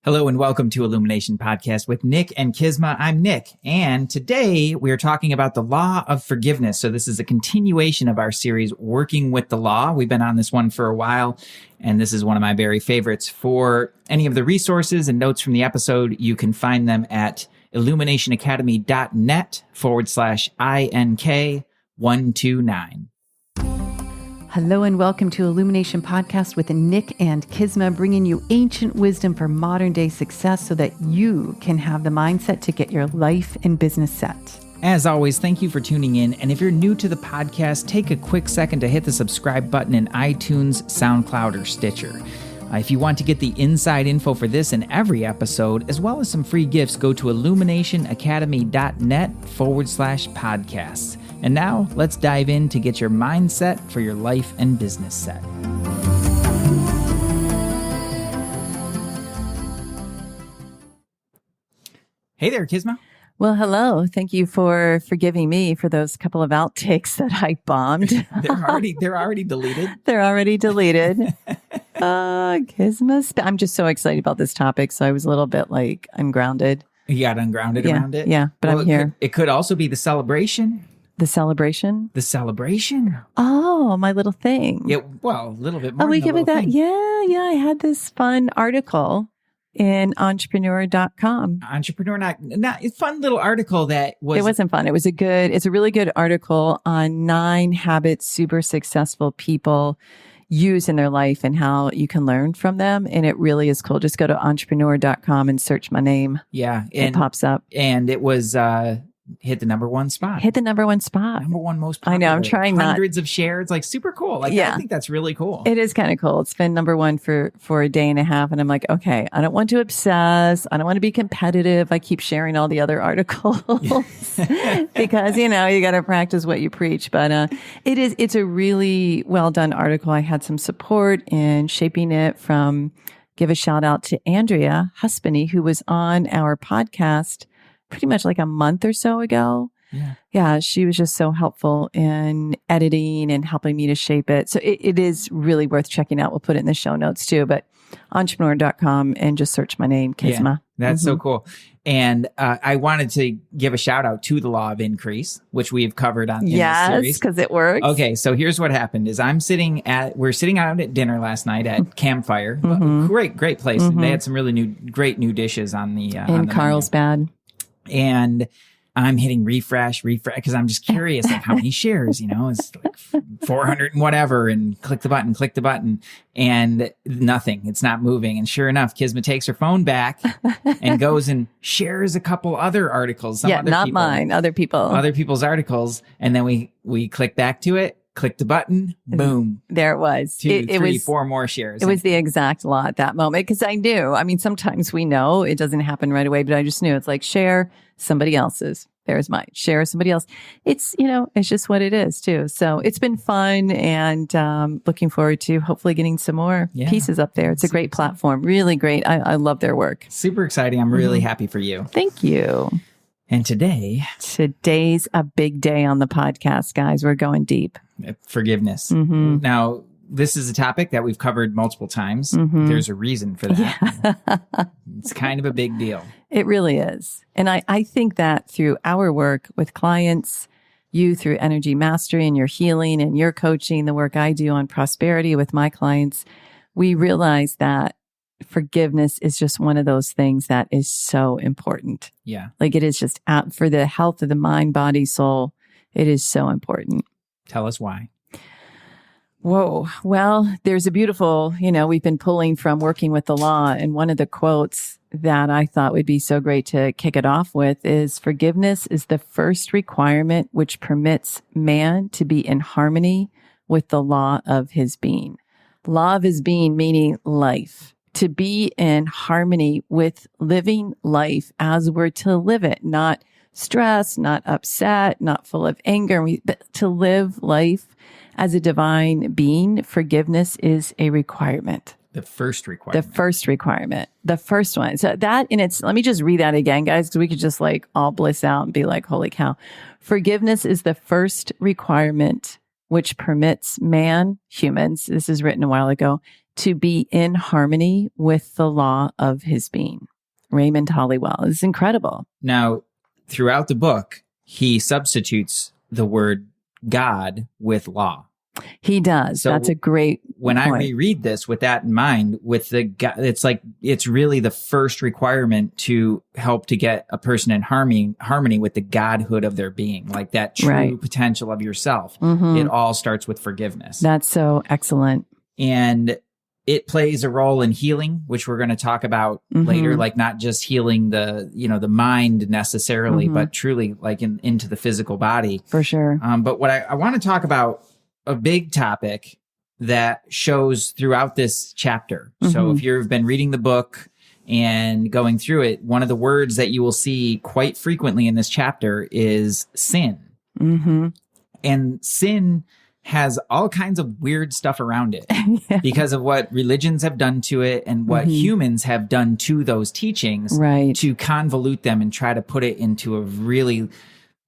Hello and welcome to Illumination Podcast with Nick and Kizma. I'm Nick, and today we are talking about the law of forgiveness. So this is a continuation of our series, Working with the Law. We've been on this one for a while, and this is one of my very favorites. For any of the resources and notes from the episode, you can find them at illuminationacademy.net/INK129. Hello and welcome to Illumination Podcast with Nick and Kizma, bringing you ancient wisdom for modern day success so that you can have the mindset to get your life and business set. As always, thank you for tuning in. And if you're new to the podcast, take a quick second to hit the subscribe button in iTunes, SoundCloud, or Stitcher. If you want to get the inside info for this and every episode, as well as some free gifts, go to illuminationacademy.net/podcasts. And now let's dive in to get your mindset for your life and business set. Hey there, Kizma. Well, hello. Thank you for forgiving me for those couple of outtakes that I bombed. They're already deleted. They're already deleted. Kizma, I'm just so excited about this topic. So I was a little bit like ungrounded. You got ungrounded around it? Yeah, but I'm here. It could also be the celebration. The celebration? The celebration. Oh, my little thing. Yeah, well, a little bit more. Oh, we give it that. Thing. Yeah. I had this fun article in entrepreneur.com. Fun little article that was. It wasn't fun. It's a really good article on 9 habits super successful people use in their life and how you can learn from them. And it really is cool. Just go to entrepreneur.com and search my name. Yeah. It pops up. And it was, hit the number one spot. Number one most popular. I know. I'm trying hundreds of shares. Like super cool. Like, yeah. I think that's really cool. It is kind of cool. It's been number one for a day and a half. And I'm like, okay, I don't want to obsess. I don't want to be competitive. I keep sharing all the other articles because, you got to practice what you preach. But it's a really well done article. I had some support in shaping it from, give a shout out to Andrea Huspenny, who was on our podcast pretty much like a month or so ago. Yeah, she was just so helpful in editing and helping me to shape it. So it is really worth checking out. We'll put it in the show notes too, but entrepreneur.com and just search my name, Kizma. Yeah, that's so cool. And I wanted to give a shout out to the law of increase, which we've covered on in this series. Yes, because it works. Okay, so here's what happened is we're sitting out at dinner last night at Campfire. Great place. They had some really great new dishes on the in Carlsbad. And I'm hitting refresh because I'm just curious, like how many shares, it's like 400 and whatever, and click the button, and nothing. It's not moving. And sure enough, Kizma takes her phone back and goes and shares a couple other articles. Mine, other people's articles. And then we click back to it. Click the button, boom. There it was. 2, 3, 4 more shares. It was the exact law at that moment because I knew. I mean, sometimes we know it doesn't happen right away, but I just knew it's like share somebody else's. There's mine. Share somebody else. It's, it's just what it is too. So it's been fun and looking forward to hopefully getting some more pieces up there. It's a great platform. Really great. I love their work. Super exciting. I'm really happy for you. Thank you. And today's a big day on the podcast, guys. We're going deep. Forgiveness. Now, this is a topic that we've covered multiple times. There's a reason for that. Yeah. It's kind of a big deal. It really is. And I think that through our work with clients, you through Energy Mastery and your healing and your coaching, the work I do on prosperity with my clients, we realize that forgiveness is just one of those things that is so important. Yeah. Like it is just for the health of the mind, body, soul. It is so important. Tell us why. Whoa. Well, there's a beautiful, we've been pulling from Working with the Law. And one of the quotes that I thought would be so great to kick it off with is forgiveness is the first requirement which permits man to be in harmony with the law of his being. Law of his being meaning life. To be in harmony with living life as we're to live it, not stressed, not upset, not full of anger, but to live life as a divine being. Forgiveness is a requirement. The first requirement. The first one. So that let me just read that again, guys, because we could just like all bliss out and be like, holy cow. Forgiveness is the first requirement which permits humans, this is written a while ago, to be in harmony with the law of his being. Raymond Halliwell is incredible. Now, throughout the book, he substitutes the word God with law. He does. So that's a great when point. I reread this with that in mind, with the God, it's like it's really the first requirement to help to get a person in harmony with the godhood of their being, like that true potential of yourself. It all starts with forgiveness. That's so excellent. And it plays a role in healing, which we're going to talk about later, like not just healing the mind necessarily, but truly like into the physical body. For sure. But what I want to talk about, a big topic that shows throughout this chapter. So if you've been reading the book and going through it, one of the words that you will see quite frequently in this chapter is sin. And sin has all kinds of weird stuff around it because of what religions have done to it and what humans have done to those teachings to convolute them and try to put it into a really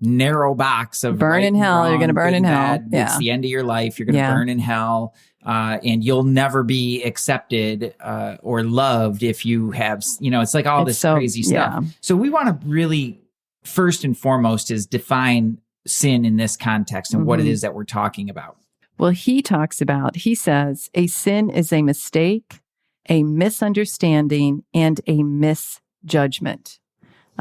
narrow box of burn in hell. You're going to burn in hell. Yeah. It's the end of your life. You're going to burn in hell. And you'll never be accepted or loved if you have, it's like all this crazy stuff. So we want to really, first and foremost, is define sin in this context and what it is that we're talking about. Well, he says, a sin is a mistake, a misunderstanding, and a misjudgment.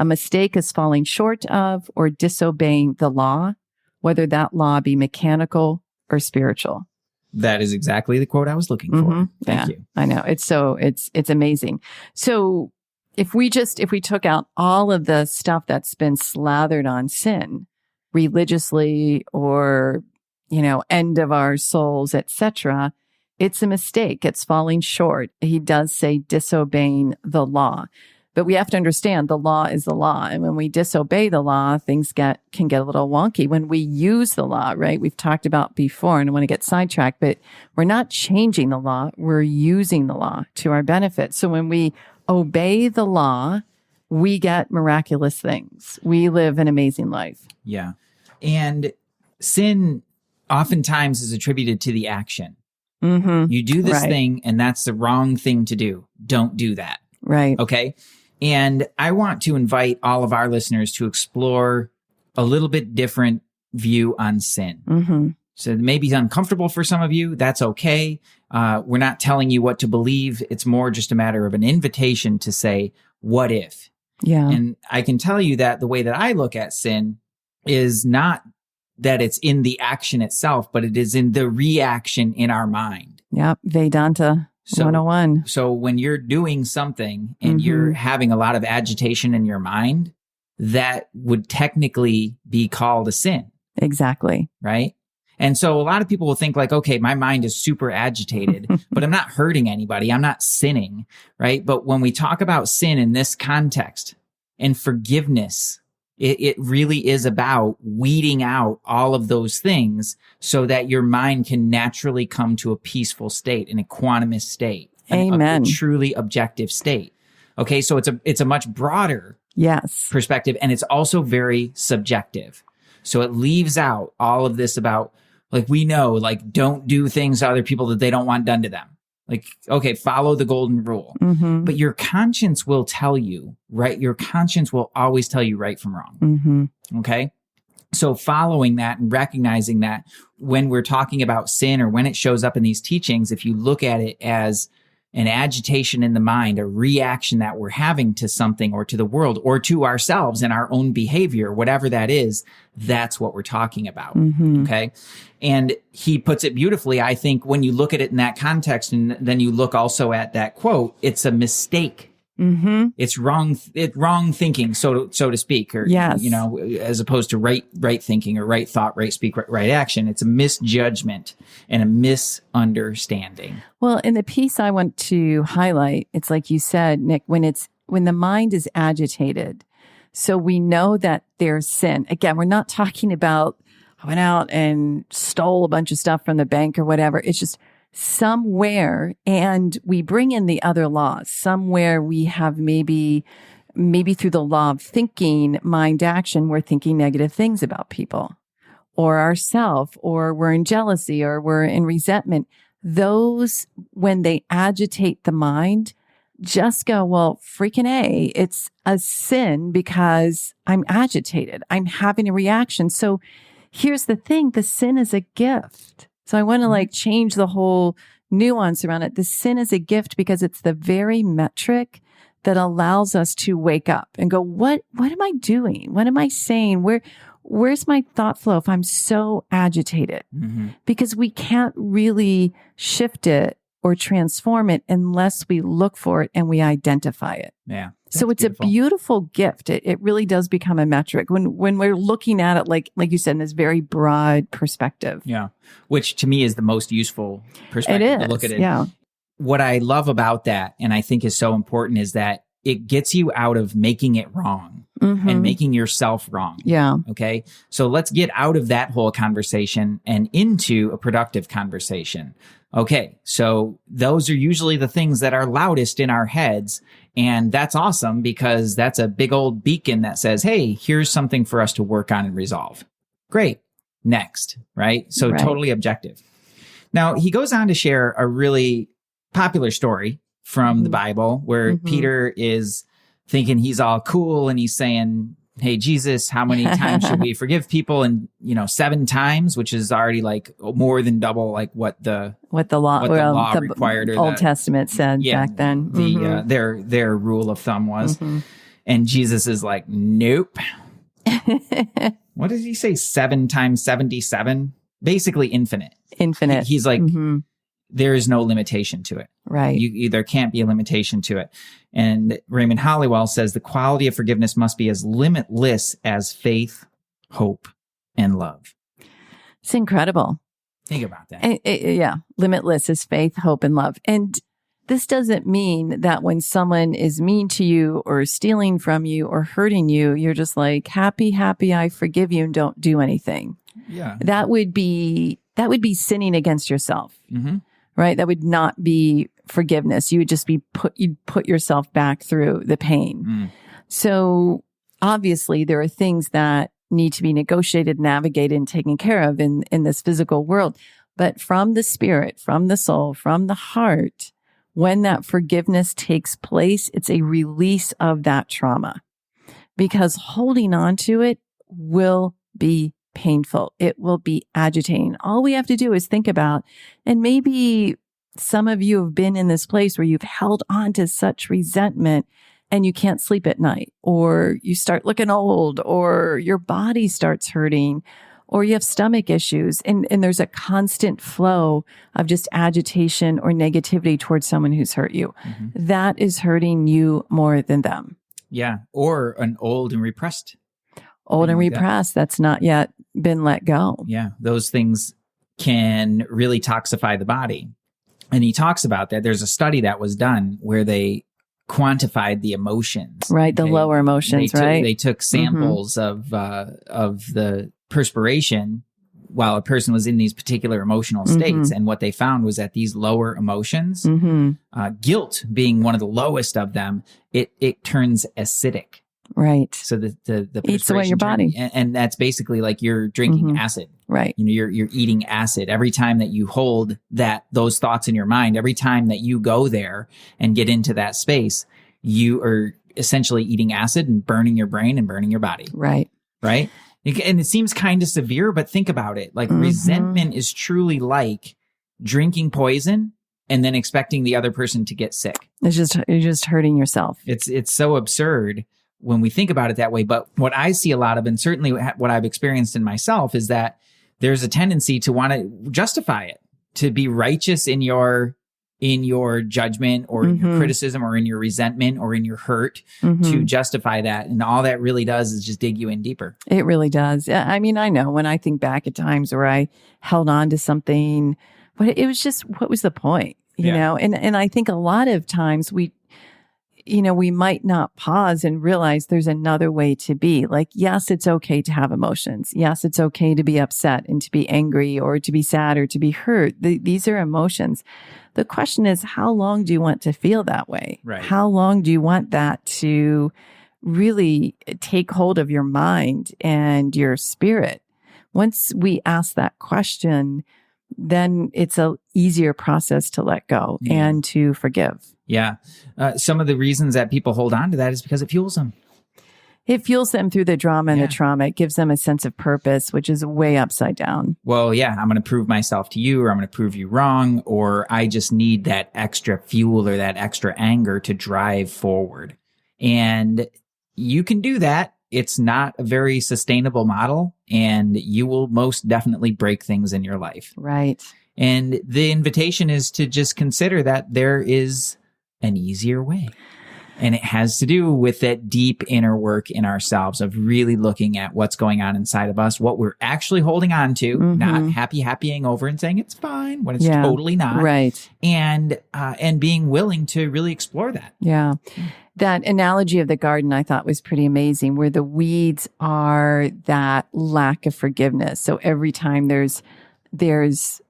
A mistake is falling short of or disobeying the law, whether that law be mechanical or spiritual. That is exactly the quote I was looking for. Thank you. I know. It's amazing. So if we took out all of the stuff that's been slathered on sin religiously or, end of our souls, etc., it's a mistake. It's falling short. He does say disobeying the law. But we have to understand the law is the law. And when we disobey the law, things can get a little wonky. When we use the law, right? We've talked about before, and I want to get sidetracked, but we're not changing the law. We're using the law to our benefit. So when we obey the law, we get miraculous things. We live an amazing life. Yeah. And sin oftentimes is attributed to the action. You do this thing, and that's the wrong thing to do. Don't do that. Right. Okay. And I want to invite all of our listeners to explore a little bit different view on sin. So it may be uncomfortable for some of you. That's okay. We're not telling you what to believe. It's more just a matter of an invitation to say, what if? Yeah. And I can tell you that the way that I look at sin is not that it's in the action itself, but it is in the reaction in our mind. Yep. Vedanta 101. So when you're doing something and you're having a lot of agitation in your mind, that would technically be called a sin. Exactly. Right? And so a lot of people will think like, okay, my mind is super agitated, but I'm not hurting anybody. I'm not sinning, right? But when we talk about sin in this context and forgiveness, it really is about weeding out all of those things so that your mind can naturally come to a peaceful state, an equanimous state, Amen. A truly objective state. Okay, so it's a much broader perspective, and it's also very subjective. So it leaves out all of this about, like, we know, like, don't do things to other people that they don't want done to them. Like, okay, follow the golden rule. But your conscience will tell you, right? Your conscience will always tell you right from wrong. Okay? So following that and recognizing that when we're talking about sin or when it shows up in these teachings, if you look at it as an agitation in the mind, a reaction that we're having to something or to the world or to ourselves and our own behavior, whatever that is, that's what we're talking about. Okay. And he puts it beautifully. I think when you look at it in that context and then you look also at that quote, it's a mistake. It's wrong thinking, so to speak, or, as opposed to right thinking or right thought, right speak, right action. It's a misjudgment and a misunderstanding. Well, in the piece I want to highlight, it's like you said, Nick, when the mind is agitated. So we know that there's sin. Again, we're not talking about, I went out and stole a bunch of stuff from the bank or whatever. It's just somewhere, and we bring in the other laws. Somewhere we have maybe through the law of thinking, mind action, we're thinking negative things about people or ourselves, or we're in jealousy, or we're in resentment. those, when they agitate the mind, just go, well, freaking A, it's a sin because I'm agitated. I'm having a reaction. So here's the thing, the sin is a gift. So I want to like change the whole nuance around it. The sin is a gift because it's the very metric that allows us to wake up and go, what am I doing? What am I saying? Where's my thought flow if I'm so agitated? Because we can't really shift it or transform it unless we look for it and we identify it. Yeah. So it's beautiful. A beautiful gift. It really does become a metric when we're looking at it, like you said, in this very broad perspective. Yeah. Which to me is the most useful perspective to look at it. Yeah. What I love about that, and I think is so important, is that it gets you out of making it wrong and making yourself wrong. Yeah. Okay. So let's get out of that whole conversation and into a productive conversation. Okay. So those are usually the things that are loudest in our heads. And that's awesome because that's a big old beacon that says, hey, here's something for us to work on and resolve. Great. Next. Right. So totally objective. Now he goes on to share a really popular story from the Bible where Peter is thinking he's all cool and he's saying, hey, Jesus, how many times should we forgive people? And, 7 times, which is already like more than double like what the law required. Or Old Testament said back then. Their rule of thumb was. And Jesus is like, nope. What did he say? 7 times 77? Basically infinite. Infinite. He's like, there is no limitation to it. Right. There can't be a limitation to it. And Raymond Hollywell says the quality of forgiveness must be as limitless as faith, hope, and love. It's incredible. Think about that. Yeah. Limitless is faith, hope, and love. And this doesn't mean that when someone is mean to you or stealing from you or hurting you, you're just like, happy, I forgive you and don't do anything. Yeah. That would be sinning against yourself. Right? That would not be forgiveness. You would just be you'd put yourself back through the pain. So obviously there are things that need to be negotiated, navigated, and taken care of in this physical world. But from the spirit, from the soul, from the heart, when that forgiveness takes place, it's a release of that trauma because holding on to it will be painful. It will be agitating. All we have to do is think about, and maybe some of you have been in this place where you've held on to such resentment and you can't sleep at night, or you start looking old, or your body starts hurting, or you have stomach issues. And there's a constant flow of just agitation or negativity towards someone who's hurt you. That is hurting you more than them. Yeah. Or an old and repressed. That's not yet been let go. Yeah. Those things can really toxify the body. And he talks about that. There's a study that was done where they quantified the emotions. Right. The lower emotions, right? They took samples of the perspiration while a person was in these particular emotional states. And what they found was that these lower emotions, guilt being one of the lowest of them, it turns acidic. Right. So the eats away your body. And that's basically like you're drinking acid. Right. You're eating acid. Every time that you hold those thoughts in your mind, every time that you go there and get into that space, you are essentially eating acid and burning your brain and burning your body. Right. Right. And it seems kind of severe, but think about it. Like resentment is truly like drinking poison and then expecting the other person to get sick. You're just hurting yourself. It's so absurd when we think about it that way. But what I see a lot of, and certainly what I've experienced in myself, is that there's a tendency to want to justify it, to be righteous in your judgment or in your criticism or in your resentment or in your hurt, to justify that. And all that really does is just dig you in deeper. It really does. I mean, I know when I think back at times where I held on to something, but it was just, what was the point? You know? And I think a lot of times we might not pause and realize there's another way to be. Like, yes, it's okay to have emotions. Yes, it's okay to be upset and to be angry or to be sad or to be hurt. These are emotions. The question is, how long do you want to feel that way? Right. How long do you want that to really take hold of your mind and your spirit? Once we ask that question, then it's a easier process to let go and to forgive. Yeah. Some of the reasons that people hold on to that is because it fuels them. It fuels them through the drama and the trauma. It gives them a sense of purpose, which is way upside down. Well, yeah, I'm going to prove myself to you, or I'm going to prove you wrong, or I just need that extra fuel or that extra anger to drive forward. And you can do that. It's not a very sustainable model, and you will most definitely break things in your life. Right. And the invitation is to just consider that there is an easier way. And it has to do with that deep inner work in ourselves of really looking at what's going on inside of us, what we're actually holding on to, not happying over and saying it's fine when it's totally not. Right. And being willing to really explore that. Yeah. That analogy of the garden I thought was pretty amazing, where the weeds are that lack of forgiveness. So every time there's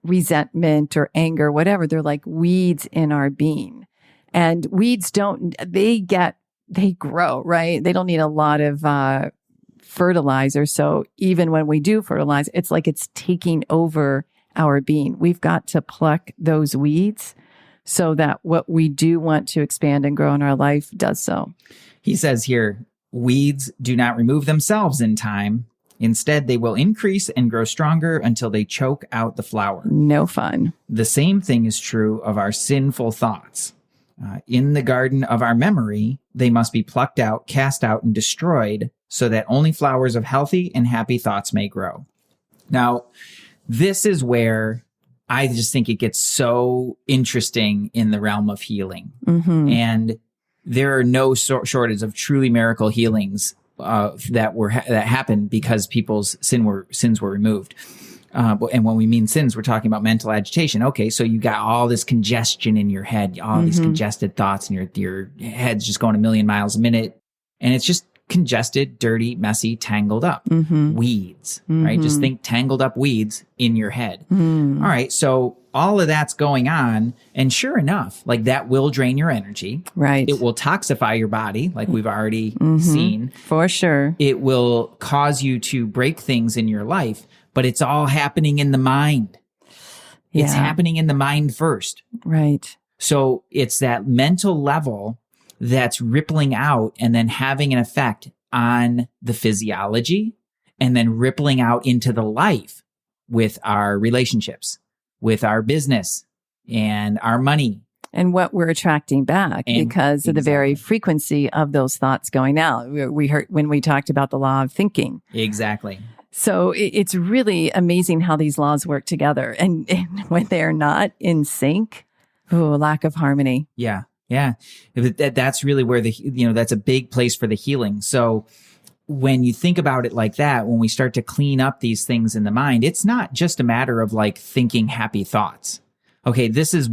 resentment or anger, whatever, they're like weeds in our being. And weeds they grow, right? They don't need a lot of fertilizer. So even when we do fertilize, it's like it's taking over our being. We've got to pluck those weeds so that what we do want to expand and grow in our life does so. He says here, weeds do not remove themselves in time. Instead, they will increase and grow stronger until they choke out the flower. No fun. The same thing is true of our sinful thoughts. In the garden of our memory, they must be plucked out, cast out, and destroyed so that only flowers of healthy and happy thoughts may grow. Now, this is where I just think it gets so interesting in the realm of healing. And there are no shortage of truly miracle healings that happened because people's sins were removed. And when we mean sins, we're talking about mental agitation. Okay, so you got all this congestion in your head, all these congested thoughts, and your head's just going a million miles a minute, and it's just congested, dirty, messy, tangled up weeds, right? Just think tangled up weeds in your head. All right, so all of that's going on, and sure enough, like that will drain your energy. Right. It will toxify your body, like we've already seen. For sure. It will cause you to break things in your life. But it's all happening in the mind. It's happening in the mind first. Right. So it's that mental level that's rippling out and then having an effect on the physiology and then rippling out into the life with our relationships, with our business and our money. And what we're attracting back because of the very frequency of those thoughts going out. We heard when we talked about the law of thinking. Exactly. So it's really amazing how these laws work together. And when they're not in sync, lack of harmony. Yeah. Yeah. That's really where that's a big place for the healing. So when you think about it like that, when we start to clean up these things in the mind, it's not just a matter of like thinking happy thoughts. Okay, this is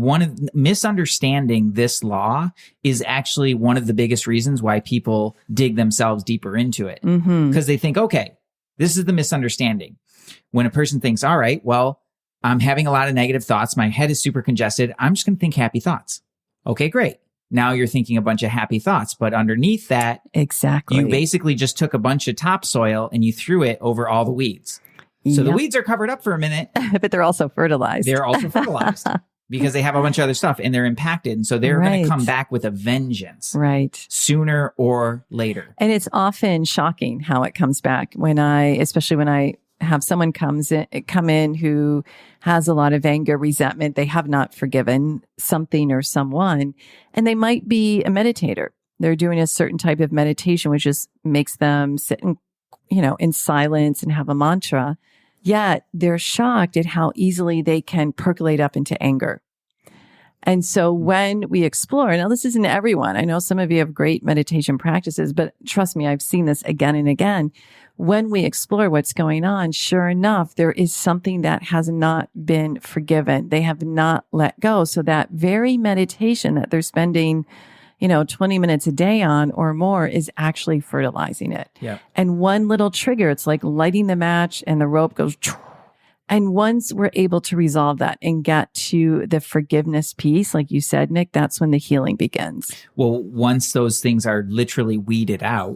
misunderstanding this law is actually one of the biggest reasons why people dig themselves deeper into it. Because they think, okay, this is the misunderstanding. When a person thinks, all right, well, I'm having a lot of negative thoughts. My head is super congested. I'm just going to think happy thoughts. Okay, great. Now you're thinking a bunch of happy thoughts, but underneath that, exactly, you basically just took a bunch of topsoil and you threw it over all the weeds. So the weeds are covered up for a minute. But they're also fertilized. They're also fertilized because they have a bunch of other stuff and they're impacted. And so they're going to come back with a vengeance. Right. Sooner or later. And it's often shocking how it comes back especially when I have someone come in who has a lot of anger, resentment. They have not forgiven something or someone, and they might be a meditator. They're doing a certain type of meditation, which just makes them sit in silence and have a mantra. Yet they're shocked at how easily they can percolate up into anger. And so when we explore, now this isn't everyone. I know some of you have great meditation practices, but trust me, I've seen this again and again. When we explore what's going on, sure enough, there is something that has not been forgiven. They have not let go. So that very meditation that they're spending 20 minutes a day on or more is actually fertilizing it. Yeah. And one little trigger, it's like lighting the match and the rope goes, And once we're able to resolve that and get to the forgiveness piece, like you said, Nick, that's when the healing begins. Well, once those things are literally weeded out,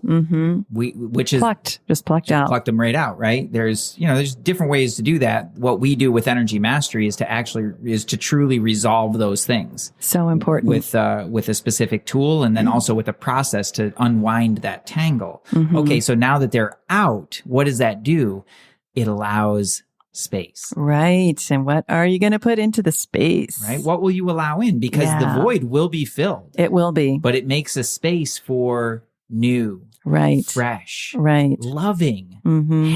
which is plucked out, plucked them right out, right? There's different ways to do that. What we do with Energy Mastery is to truly resolve those things. So important with a specific tool, and then also with a process to unwind that tangle. Okay, so now that they're out, what does that do? It allows space. Right. And what are you going to put into the space? Right. What will you allow in? Because the void will be filled. It will be. But it makes a space for new, right, fresh, right, loving,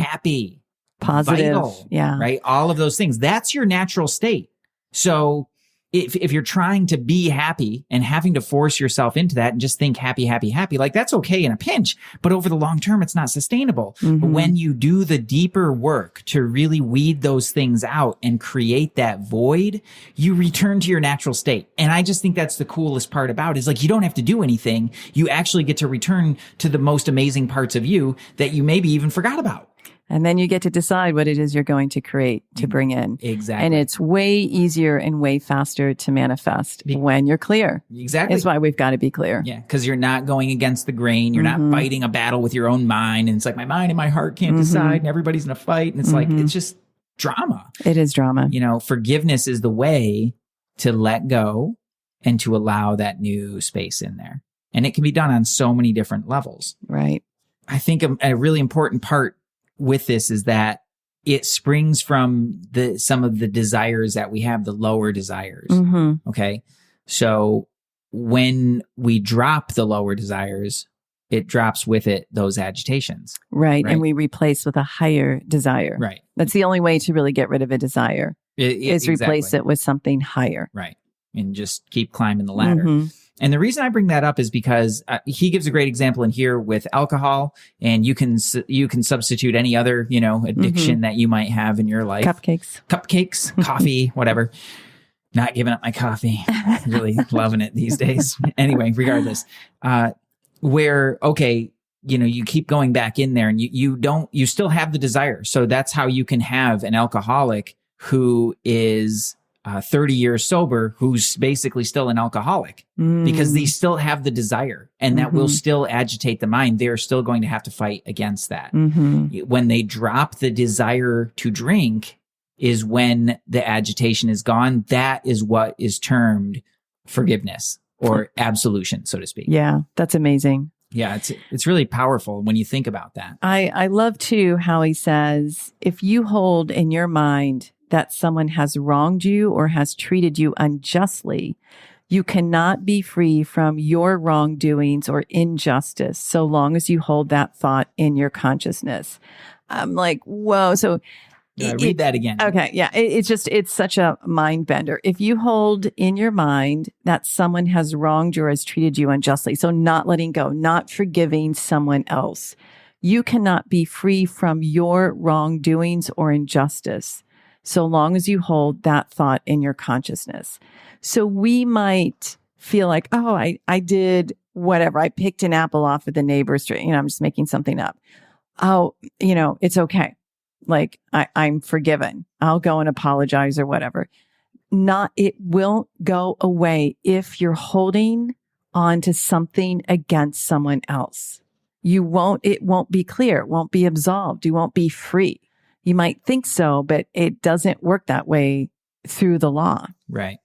happy, positive, vital, right? All of those things. That's your natural state. So if you're trying to be happy and having to force yourself into that and just think happy, happy, happy, like that's okay in a pinch, but over the long term, it's not sustainable. But when you do the deeper work to really weed those things out and create that void, you return to your natural state. And I just think that's the coolest part about it, is like, you don't have to do anything. You actually get to return to the most amazing parts of you that you maybe even forgot about. And then you get to decide what it is you're going to create, to bring in. Exactly. And it's way easier and way faster to manifest when you're clear. Exactly. That's why we've got to be clear. Yeah. Because you're not going against the grain. You're not fighting a battle with your own mind. And it's like, my mind and my heart can't decide, and everybody's in a fight. And it's like, it's just drama. It is drama. Forgiveness is the way to let go and to allow that new space in there. And it can be done on so many different levels. Right. I think a really important part with this is that it springs from some of the desires that we have, the lower desires. Okay. So when we drop the lower desires, it drops with it those agitations. Right. And we replace with a higher desire. Right. That's the only way to really get rid of a desire is replace it with something higher. Right. And just keep climbing the ladder. And the reason I bring that up is because he gives a great example in here with alcohol, and you can substitute any other, addiction that you might have in your life. Cupcakes, coffee, whatever. Not giving up my coffee. Really loving it these days. Anyway, regardless, you keep going back in there and you still have the desire. So that's how you can have an alcoholic who is 30 years sober, who's basically still an alcoholic, because they still have the desire, and that will still agitate the mind. They're still going to have to fight against that. When they drop the desire to drink is when the agitation is gone. That is what is termed forgiveness or absolution, so to speak. Yeah, that's amazing. Yeah, it's really powerful when you think about that. I love too how he says, if you hold in your mind that someone has wronged you or has treated you unjustly, you cannot be free from your wrongdoings or injustice so long as you hold that thought in your consciousness. I'm like, whoa. So read that again. Okay. Yeah. It's such a mind bender. If you hold in your mind that someone has wronged you or has treated you unjustly, so not letting go, not forgiving someone else, you cannot be free from your wrongdoings or injustice so long as you hold that thought in your consciousness. So we might feel like, oh, I did whatever. I picked an apple off of the neighbor's tree. I'm just making something up. Oh, it's okay. Like I'm forgiven. I'll go and apologize or whatever. It will go away if you're holding on to something against someone else. It won't be clear. It won't be absolved. You won't be free. You might think so, but it doesn't work that way through the law. Right.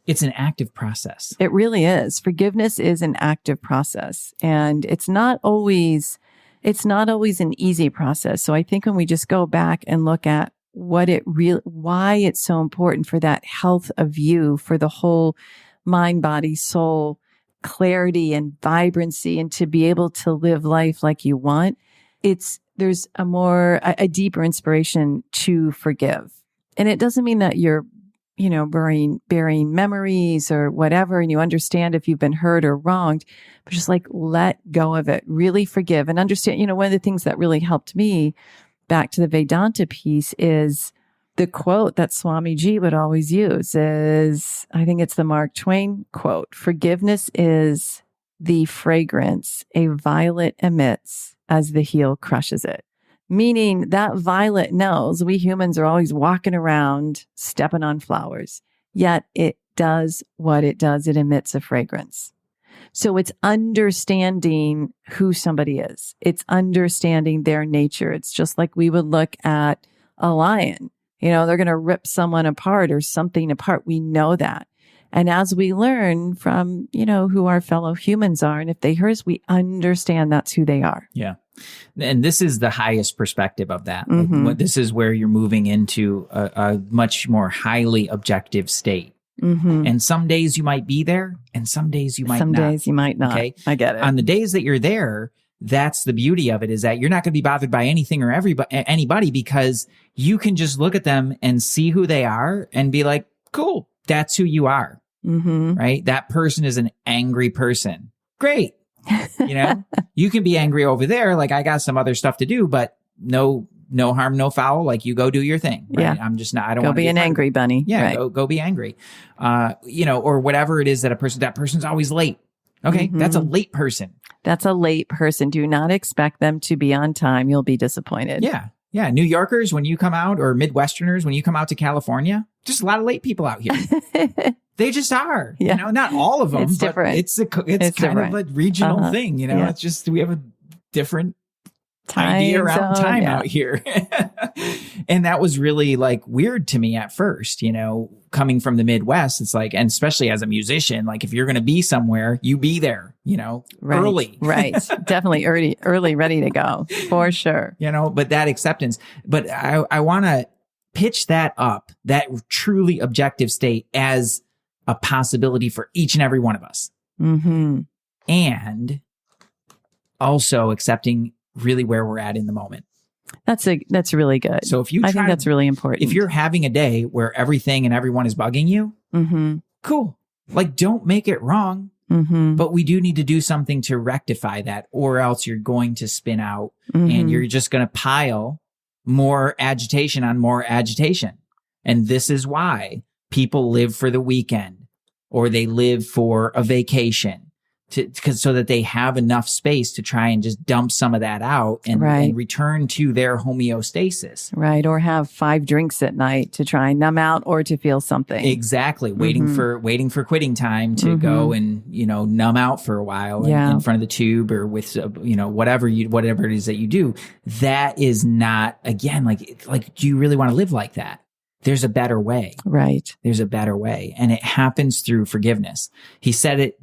It's an active process. It really is. Forgiveness is an active process, and it's not always an easy process. So I think when we just go back and look at why it's so important for that health of you, for the whole mind, body, soul, clarity and vibrancy, and to be able to live life like you want, there's a deeper inspiration to forgive. And it doesn't mean that you're, burying memories or whatever, and you understand if you've been hurt or wronged, but just like let go of it, really forgive and understand. One of the things that really helped me back to the Vedanta piece is the quote that Swamiji would always use is, I think it's the Mark Twain quote, forgiveness is the fragrance a violet emits as the heel crushes it. Meaning that violet knows we humans are always walking around stepping on flowers, yet it does what it does. It emits a fragrance. So it's understanding who somebody is. It's understanding their nature. It's just like we would look at a lion. They're going to rip someone apart or something apart. We know that. And as we learn from, who our fellow humans are, and if they hear us, we understand that's who they are. Yeah. And this is the highest perspective of that. Like, this is where you're moving into a much more highly objective state. And some days you might be there and some days you might not. Some days you might not. Okay. I get it. On the days that you're there, that's the beauty of it, is that you're not going to be bothered by anything or anybody, because you can just look at them and see who they are and be like, cool, that's who you are. Right? That person is an angry person. Great. You can be angry over there. Like, I got some other stuff to do, but no harm, no foul. Like, you go do your thing. Right? Yeah. I'm just not, I don't go want to be an angry bunny. Yeah. Right. Go be angry. Or whatever it is that that person's always late. Okay. That's a late person. That's a late person. Do not expect them to be on time. You'll be disappointed. Yeah. Yeah. New Yorkers, when you come out, or Midwesterners, when you come out to California, just a lot of late people out here. They just are, Yeah. Not all of them, It's but different. it's kind different. of a regional thing, Yeah. It's just, we have a different Time idea around zone, time yeah. out here. And that was really like weird to me at first, coming from the Midwest. It's like, and especially as a musician, like, if you're going to be somewhere, you be there, Right. early. Right. Definitely early, ready to go for sure. But that acceptance, but I want to pitch that up, that truly objective state, as a possibility for each and every one of us. And also accepting really where we're at in the moment. That's really good. So if you I think that's really important. If you're having a day where everything and everyone is bugging you, cool. Like, don't make it wrong. But we do need to do something to rectify that, or else you're going to spin out and you're just going to pile more agitation on more agitation. And this is why people live for the weekend, or they live for a vacation, so that they have enough space to try and just dump some of that out and return to their homeostasis. Right. Or have 5 drinks at night to try and numb out or to feel something. Exactly. Waiting for quitting time to go and, numb out for a while in front of the tube, or with, whatever it is that you do. That is not, again, like, do you really want to live like that? There's a better way. Right. There's a better way. And it happens through forgiveness. He said it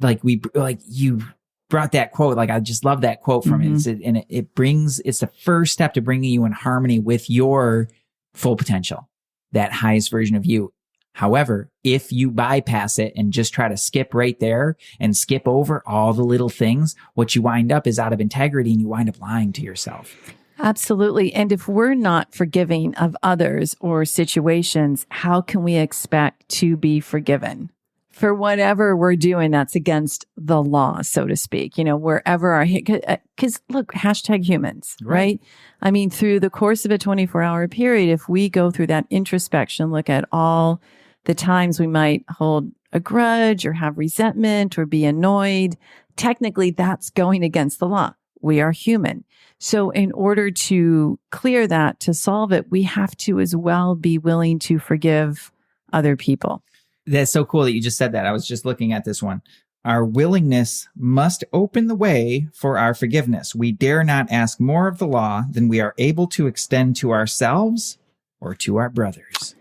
you brought that quote. Like, I just love that quote from it. And it's the first step to bringing you in harmony with your full potential, that highest version of you. However, if you bypass it and just try to skip right there and skip over all the little things, what you wind up is out of integrity, and you wind up lying to yourself. Absolutely. And if we're not forgiving of others or situations, how can we expect to be forgiven for whatever we're doing that's against the law, so to speak? Wherever our because look, #humans, right? I mean, through the course of a 24-hour period, if we go through that introspection, look at all the times we might hold a grudge or have resentment or be annoyed, technically that's going against the law. We are human. So in order to clear that, to solve it, we have to as well be willing to forgive other people. That's so cool that you just said that. I was just looking at this one. Our willingness must open the way for our forgiveness. We dare not ask more of the law than we are able to extend to ourselves or to our brothers.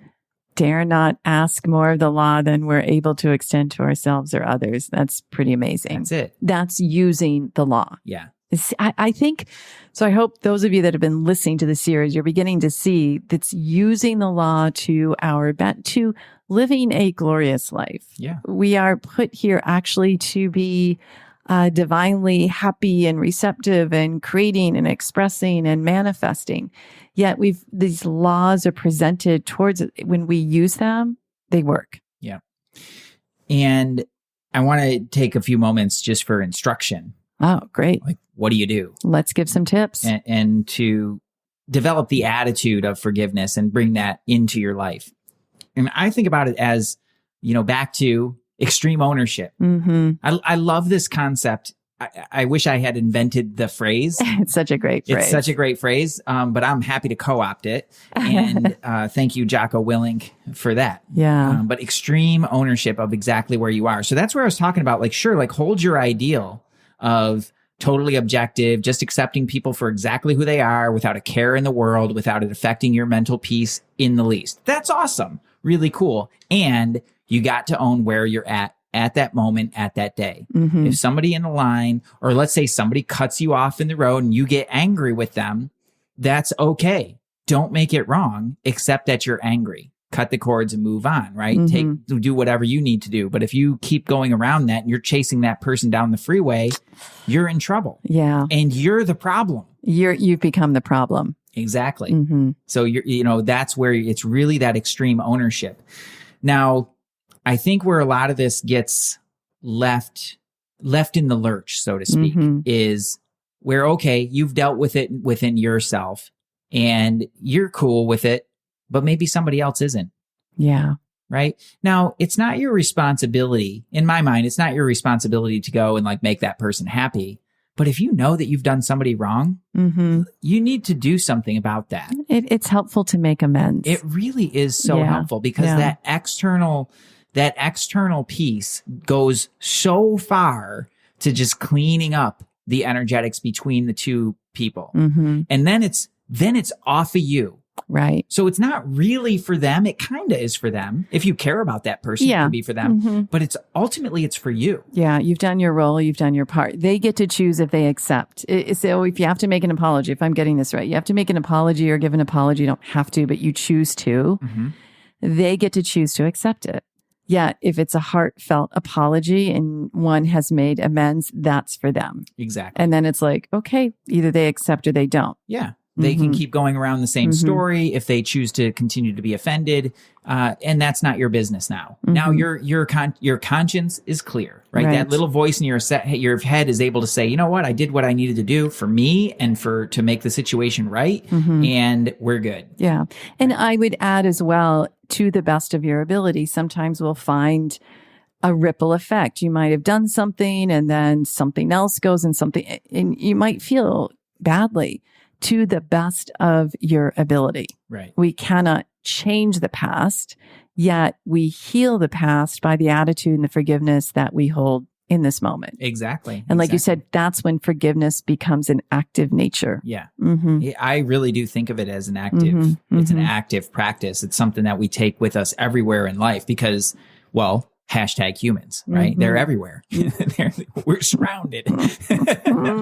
Dare not ask more of the law than we're able to extend to ourselves or others. That's pretty amazing. That's it. That's using the law. Yeah. I think, so I hope those of you that have been listening to the series, you're beginning to see that's using the law to to living a glorious life. Yeah. We are put here actually to be divinely happy and receptive and creating and expressing and manifesting. Yet these laws are presented towards it. When we use them, they work. Yeah. And I want to take a few moments just for instruction. Oh, great. Like, what do you do? Let's give some tips. And to develop the attitude of forgiveness and bring that into your life. And I think about it as, back to extreme ownership. I love this concept I wish I had invented the phrase. It's such a great phrase. It's such a great phrase, but I'm happy to co-opt it. And thank you, Jocko Willink, for that. Yeah. But extreme ownership of exactly where you are. So that's where I was talking about, like, sure, like hold your ideal of totally objective, just accepting people for exactly who they are without a care in the world, without it affecting your mental peace in the least. That's awesome. Really cool. And you got to own where you're at that moment, at that day. Mm-hmm. If somebody in the line, or let's say somebody cuts you off in the road and you get angry with them, that's okay. Don't make it wrong, except that you're angry. Cut the cords and move on, right? Mm-hmm. Do whatever you need to do. But if you keep going around that and you're chasing that person down the freeway, you're in trouble. Yeah. And you're the problem. You've become the problem. Exactly. Mm-hmm. So that's where it's really that extreme ownership. Now, I think where a lot of this gets left in the lurch, so to speak, is where, okay, you've dealt with it within yourself and you're cool with it, but maybe somebody else isn't. Yeah. Right? Now, it's not your responsibility. In my mind, it's not your responsibility to go and like make that person happy. But if you know that you've done somebody wrong, you need to do something about that. It's helpful to make amends. It really is so helpful because that external piece goes so far to just cleaning up the energetics between the two people. And then it's off of you. Right. So it's not really for them. It kind of is for them. If you care about that person, it can be for them. But it's ultimately for you. Yeah. You've done your role. You've done your part. They get to choose if they accept. So if you have to make an apology, if I'm getting this right, you have to make an apology or give an apology. You don't have to, but you choose to. They get to choose to accept it. Yet if it's a heartfelt apology and one has made amends, that's for them. Exactly. And then it's like, okay, either they accept or they don't. Yeah. They can keep going around the same story if they choose to continue to be offended. And that's not your business now. Now your conscience is clear, right? That little voice in your head is able to say, you know what? I did what I needed to do for me and to make the situation right. And we're good. Yeah. And I would add as well, to the best of your ability, sometimes we'll find a ripple effect. You might have done something and then something else goes and you might feel badly. To the best of your ability. Right. We cannot change the past, yet we heal the past by the attitude and the forgiveness that we hold in this moment. Exactly. And like you said, that's when forgiveness becomes an active nature. Yeah. I really do think of it as an active, it's an active practice. It's something that we take with us everywhere in life because, well, #humans, right? They're everywhere. We're surrounded.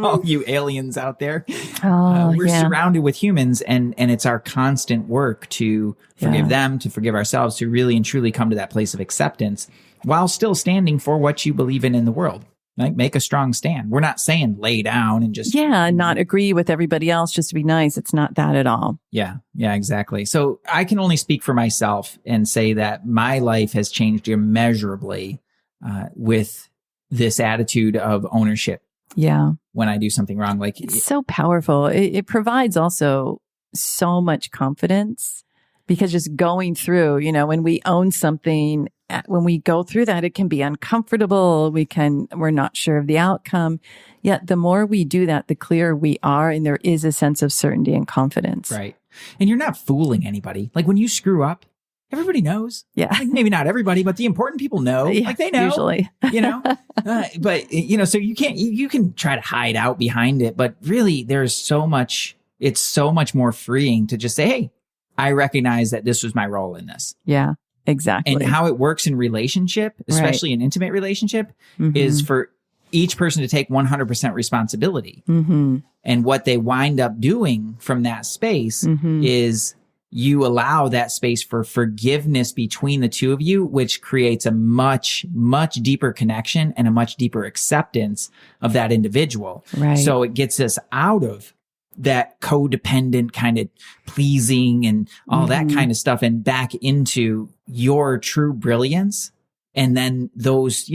All you aliens out there. We're surrounded with humans and it's our constant work to forgive them, to forgive ourselves, to really and truly come to that place of acceptance while still standing for what you believe in the world. Like make a strong stand. We're not saying lay down and just not agree with everybody else just to be nice. It's not that at all. Yeah, exactly. So I can only speak for myself and say that my life has changed immeasurably with this attitude of ownership. Yeah. When I do something wrong, like it's so powerful. It provides also so much confidence because just going through, when we own something, when we go through that, it can be uncomfortable. We're not sure of the outcome. Yet the more we do that, the clearer we are. And there is a sense of certainty and confidence. Right. And you're not fooling anybody. Like when you screw up, everybody knows. Yeah. Like maybe not everybody, but the important people know. Yeah, like they know. Usually. But, so you can try to hide out behind it. But really, it's so much more freeing to just say, hey, I recognize that this was my role in this. Yeah. Exactly. And how it works in relationship, especially an intimate relationship, is for each person to take 100% responsibility. And what they wind up doing from that space is you allow that space for forgiveness between the two of you, which creates a much, much deeper connection and a much deeper acceptance of that individual. Right. So it gets us out of that codependent kind of pleasing and all that kind of stuff and back into your true brilliance. And then those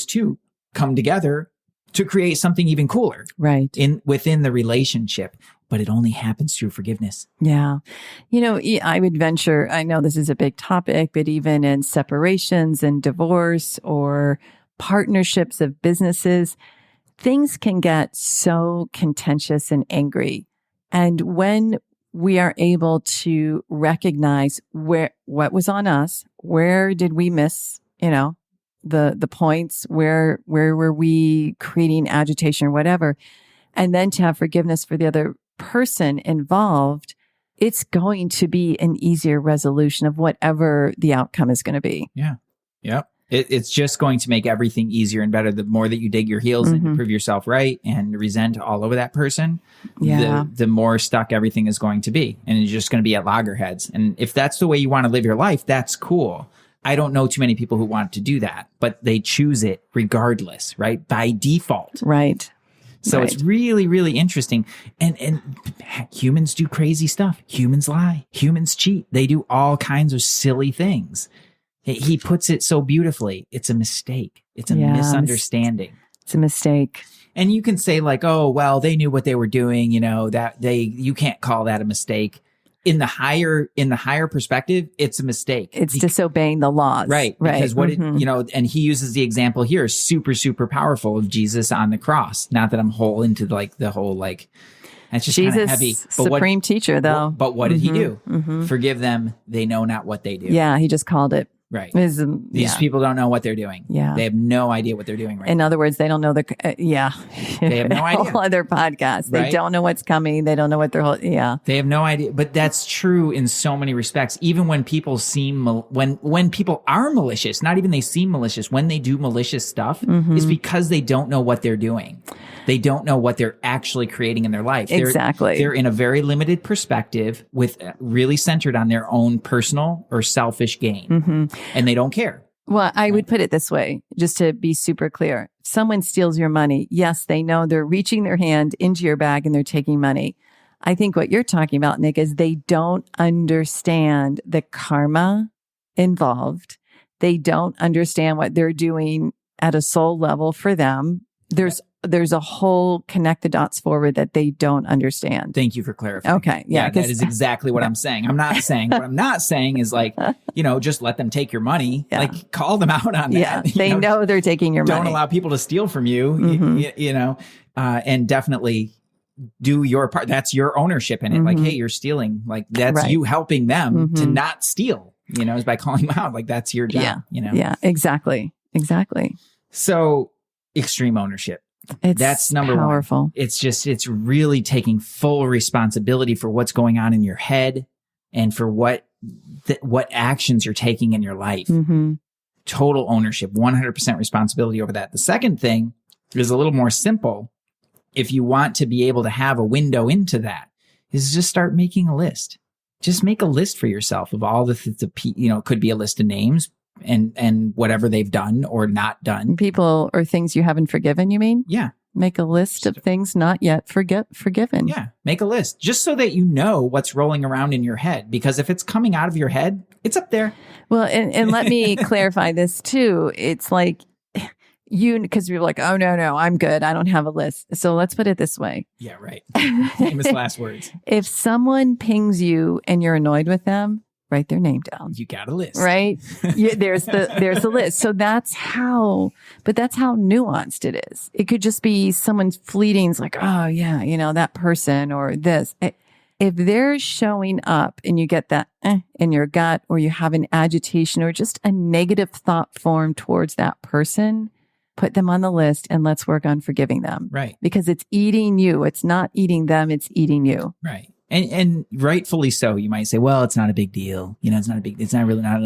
two come together to create something even cooler. Right. Within the relationship. But it only happens through forgiveness. Yeah. I would venture, I know this is a big topic, but even in separations and divorce or partnerships of businesses, things can get so contentious and angry. And when we are able to recognize what was on us, where did we miss, the points, where were we creating agitation or whatever, and then to have forgiveness for the other person involved, it's going to be an easier resolution of whatever the outcome is going to be. Yeah. Yep. It's just going to make everything easier and better. The more that you dig your heels in to prove yourself right and resent all over that person, the more stuck everything is going to be. And it's just going to be at loggerheads. And if that's the way you want to live your life, that's cool. I don't know too many people who want to do that, but they choose it regardless, right? By default. Right. So it's really, really interesting. And humans do crazy stuff. Humans lie. Humans cheat. They do all kinds of silly things. He puts it so beautifully. It's a mistake. It's a misunderstanding. It's a mistake. And you can say like, oh, well, they knew what they were doing. You can't call that a mistake. In the higher perspective, it's a mistake. It's disobeying the laws. Right. Because and he uses the example here, super, super powerful, of Jesus on the cross. Not that I'm into like the whole, like, that's just kind of heavy. But supreme teacher though. But what did he do? Forgive them. They know not what they do. Yeah. He just called it. Right. These people don't know what they're doing. Yeah. They have no idea what they're doing right In other words, they don't know They have no idea. Whole other podcast. They don't know what's coming. They don't know what they're They have no idea. But that's true in so many respects. Even when people when people are malicious, not even they seem malicious, when they do malicious stuff, it's because they don't know what they're doing. They don't know what they're actually creating in their life. Exactly. They're in a very limited perspective with really centered on their own personal or selfish gain. And they don't care. Well, I would put it this way, just to be super clear. If someone steals your money, yes, they know they're reaching their hand into your bag and they're taking money. I think what you're talking about, Nick, is they don't understand the karma involved. They don't understand what they're doing at a soul level for them. There's a whole connect the dots forward that they don't understand. Thank you for clarifying. Okay. Yeah. That is exactly what I'm saying. What I'm not saying is like, just let them take your money. Yeah. Like call them out on that. Yeah. They know they're taking your money. Don't allow people to steal from you, and definitely do your part. That's your ownership in it. Like, hey, you're stealing. Like that's you helping them to not steal, is by calling them out. Like that's your job, Yeah, exactly. So extreme ownership. That's number powerful. one. It's really taking full responsibility for what's going on in your head and for what actions you're taking in your life. Total ownership, 100% responsibility over that. The second thing is a little more simple. If you want to be able to have a window into that, is just start making a list. Just make a list for yourself of all it could be a list of names, and whatever they've done or not done. People or things you haven't forgiven, you mean? Yeah. Make a list of things not yet forgiven. Yeah. Make a list just so that you know what's rolling around in your head. Because if it's coming out of your head, it's up there. Well, and let me clarify this too. It's like because you're like, oh, no, I'm good. I don't have a list. So let's put it this way. Yeah, right. Famous last words. If someone pings you and you're annoyed with them, write their name down. You got a list. Right? There's the list. So that's how nuanced it is. It could just be someone's fleeting. It's like, oh yeah, that person or this. If they're showing up and you get that in your gut, or you have an agitation or just a negative thought form towards that person, put them on the list and let's work on forgiving them. Right. Because it's eating you. It's not eating them. It's eating you. Right. And rightfully so. You might say, well, it's not a big deal. It's not a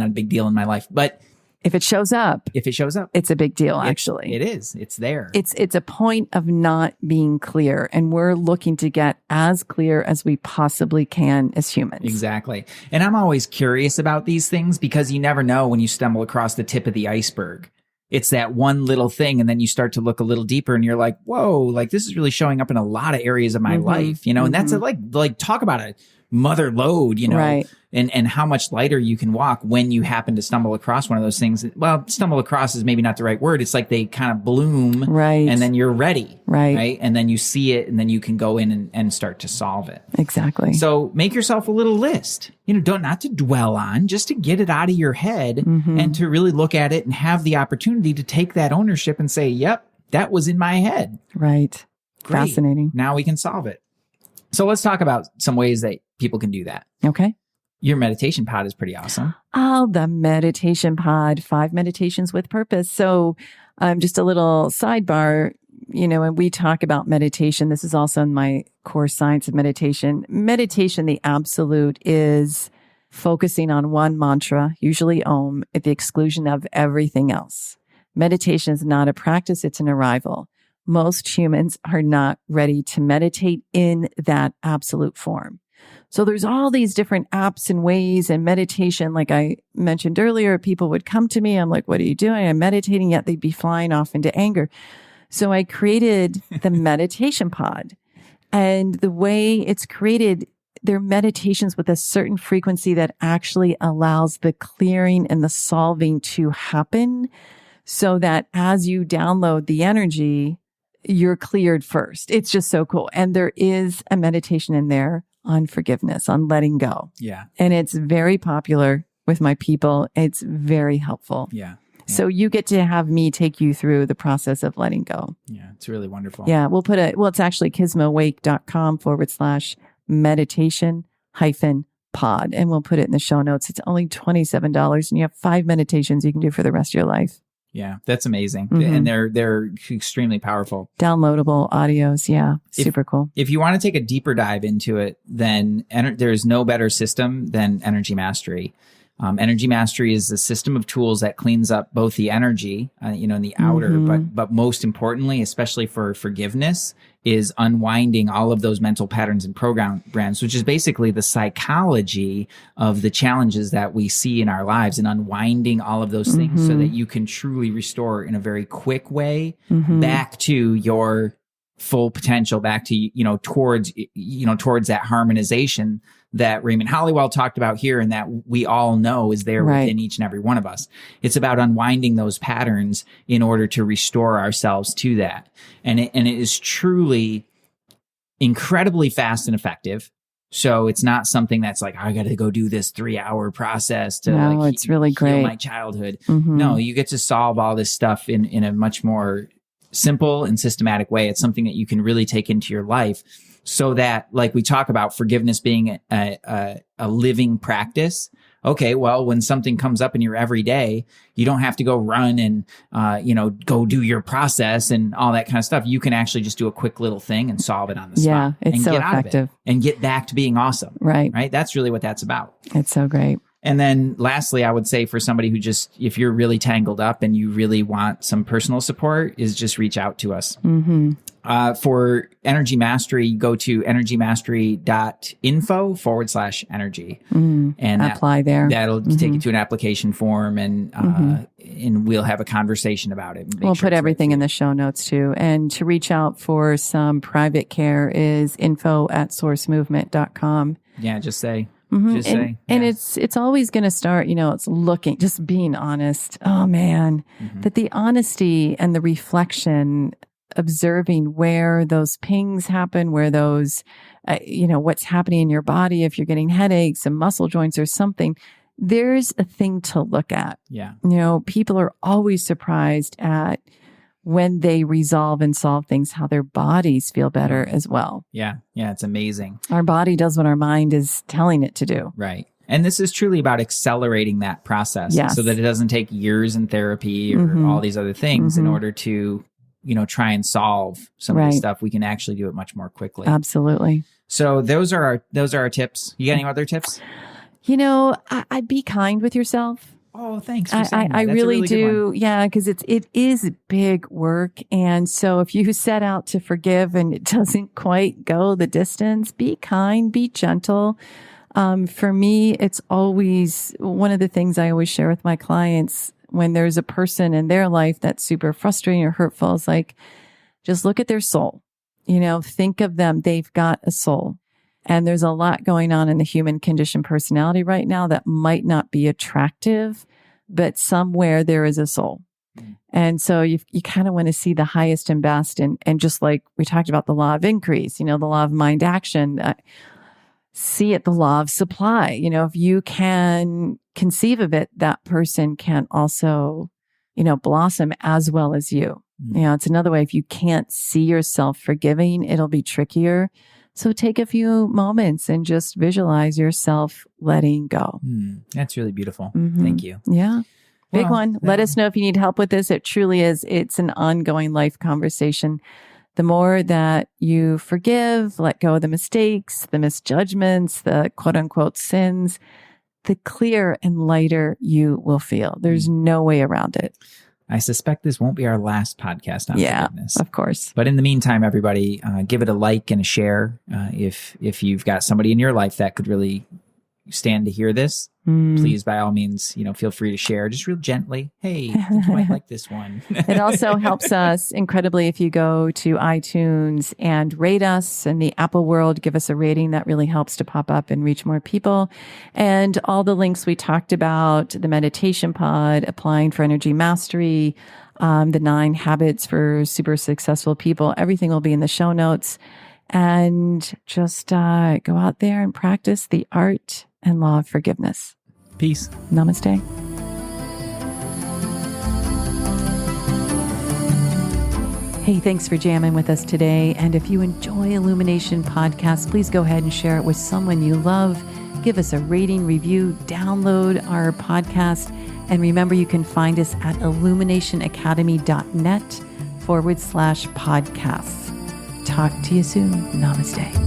big deal in my life. But if it shows up, it's a big deal. Actually, it is. It's there. It's a point of not being clear. And we're looking to get as clear as we possibly can as humans. Exactly. And I'm always curious about these things because you never know when you stumble across the tip of the iceberg. It's that one little thing. And then you start to look a little deeper and you're like, whoa, like this is really showing up in a lot of areas of my life, and that's like talk about a mother load, right. and how much lighter you can walk when you happen to stumble across one of those things. Well, stumble across is maybe not the right word. It's like they kind of bloom, right. And then you're ready, right. And then you see it and then you can go in and start to solve it. Exactly. So make yourself a little list, not to dwell on, just to get it out of your head and to really look at it and have the opportunity to take that ownership and say, yep, that was in my head. Right. Great. Fascinating. Now we can solve it. So let's talk about some ways that people can do that. Okay. Your meditation pod is pretty awesome. Oh, the meditation pod, 5 meditations with purpose. So just a little sidebar, when we talk about meditation, this is also in my core science of meditation. Meditation, the absolute, is focusing on one mantra, usually Om, at the exclusion of everything else. Meditation is not a practice, it's an arrival. Most humans are not ready to meditate in that absolute form. So there's all these different apps and ways, and meditation, like I mentioned earlier, people would come to me. I'm like, what are you doing? I'm meditating, yet they'd be flying off into anger. So I created the meditation pod, and the way it's created, they're meditations with a certain frequency that actually allows the clearing and the solving to happen, so that as you download the energy, you're cleared first. It's just so cool. And there is a meditation in there on forgiveness, on letting go. Yeah. And it's very popular with my people. It's very helpful. Yeah. So you get to have me take you through the process of letting go. Yeah. It's really wonderful. Yeah. It's actually kismawake.com/meditation-pod. And we'll put it in the show notes. It's only $27 and you have 5 meditations you can do for the rest of your life. Yeah, that's amazing. Mm-hmm. And they're extremely powerful. Downloadable audios. Yeah. Super cool. If you want to take a deeper dive into it, then there's no better system than Energy Mastery. Energy Mastery is a system of tools that cleans up both the energy, in the outer, but most importantly, especially for forgiveness, is unwinding all of those mental patterns and programs, which is basically the psychology of the challenges that we see in our lives, and unwinding all of those things so that you can truly restore in a very quick way back to your full potential, back to, towards that harmonization that Raymond Hollywell talked about here, and that we all know is there within each and every one of us. It's about unwinding those patterns in order to restore ourselves to that. And it is truly incredibly fast and effective. So it's not something that's like, I got to go do this 3-hour process to it's really heal great. my childhood. No, you get to solve all this stuff in a much more simple and systematic way. It's something that you can really take into your life, so that, like we talk about forgiveness being a living practice. Okay, well, when something comes up in your everyday, you don't have to go run and, go do your process and all that kind of stuff. You can actually just do a quick little thing and solve it on the spot. Yeah, it's and so get effective. out of it and get back to being awesome. Right. Right. That's really what that's about. It's so great. And then lastly, I would say for somebody who if you're really tangled up and you really want some personal support, is just reach out to us. For Energy Mastery, go to energymastery.info/energy. And apply there. That'll take you to an application form, and we'll have a conversation about it. We'll put everything in the show notes too. And to reach out for some private care is info@sourcemovement.com. Yeah, just say. And it's always going to start, it's looking, just being honest. Oh man, that the honesty and the reflection, observing where those pings happen, where those, what's happening in your body. If you're getting headaches and muscle joints or something, there's a thing to look at. Yeah. People are always surprised at when they resolve and solve things, how their bodies feel better as well. Yeah. Yeah. It's amazing. Our body does what our mind is telling it to do. Right. And this is truly about accelerating that process so that it doesn't take years in therapy or all these other things in order to, try and solve some of this stuff. We can actually do it much more quickly. Absolutely. So those are our tips. You got any other tips? I'd be kind with yourself. Oh, thanks for saying that. I That's really a really do. Yeah, because it is big work. And so if you set out to forgive and it doesn't quite go the distance, be kind, be gentle. For me, it's always one of the things I always share with my clients when there's a person in their life that's super frustrating or hurtful. Is like, just look at their soul. Think of them. They've got a soul. And there's a lot going on in the human condition personality right now that might not be attractive, but somewhere there is a soul. And so you kind of want to see the highest and best. And just like we talked about the law of increase, the law of mind action, see it, the law of supply. If you can conceive of it, that person can also, blossom as well as you. It's another way. If you can't see yourself forgiving, it'll be trickier. So take a few moments and just visualize yourself letting go. That's really beautiful. Thank you. Yeah. Big one. Let us know if you need help with this. It truly is. It's an ongoing life conversation. The more that you forgive, let go of the mistakes, the misjudgments, the quote unquote sins, the clearer and lighter you will feel. There's no way around it. I suspect this won't be our last podcast on forgiveness. Of course. But in the meantime, everybody, give it a like and a share. If you've got somebody in your life that could really stand to hear this, please, by all means, feel free to share just real gently. Hey, I think you might like this one. It also helps us incredibly if you go to iTunes and rate us in the Apple world, give us a rating. That really helps to pop up and reach more people. And all the links we talked about, the meditation pod, applying for energy mastery, the 9 habits for super successful people, everything will be in the show notes. And just go out there and practice the art and law of forgiveness. Peace. Namaste. Hey, thanks for jamming with us today. And if you enjoy Illumination Podcast, please go ahead and share it with someone you love. Give us a rating, review, download our podcast. And remember, you can find us at illuminationacademy.net/podcasts. Talk to you soon. Namaste.